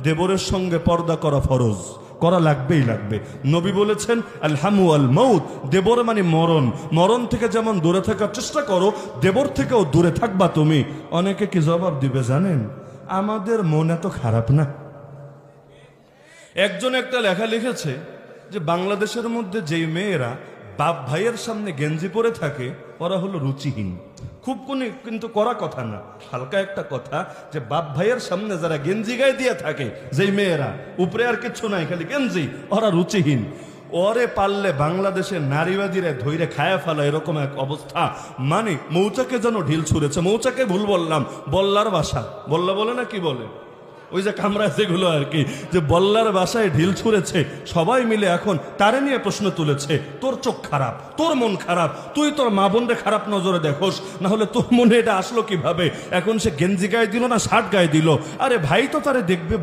দেবরের সঙ্গে পর্দা করা ফরজ, করা লাগবেই লাগবে। নবী বলেছেন আল হামু আল মউত, দেবর মানে মরণ। মরণ থেকে যেমন দূরে থাকার চেষ্টা করো, দেবর থেকেও দূরে থাকবা তুমি। অনেকে কি জবাব দিবে জানেন? আমাদের মন এত খারাপ না। একজন একটা লেখা লিখেছে যে বাংলাদেশের মধ্যে যেই মেয়েরা বাপ ভাইয়ের সামনে গেঞ্জি পরে থাকে ওরা হলো রুচিহীন। খুব কিন্তু করা কথা না, হালকা একটা কথা, যে বাপ ভাইয়ের সামনে যারা গেঞ্জি গায়ে দিয়ে থাকে, যেই মেয়েরা উপরে আর কিচ্ছু নাই খালি গেঞ্জি, ওরা রুচিহীন। ওরে পারলে বাংলাদেশের নারীবাদীরা ধৈরে খায়া ফেলা, এরকম এক অবস্থা। মানে মৌচাকে যেন ঢিল ছুঁড়েছে। মৌচাকে ভুল বললাম, বল্লার বাসা, বল্লা বলে না কি বলে, ওই যে কামরা যেগুলো আর কি, যে বল্লার বাসায় ঢিল ছুঁড়েছে। সবাই মিলে এখন তারে নিয়ে প্রশ্ন তুলেছে, তোর চোখ খারাপ, তোর মন খারাপ, তুই তোর মা বোনরে খারাপ নজরে দেখোস, না হলে তোর মনে এটা আসলো কিভাবে? এখন সে গেঞ্জি গায়ে দিল না শার্ট গায়ে দিল? আরে ভাই তো তারে দেখবে।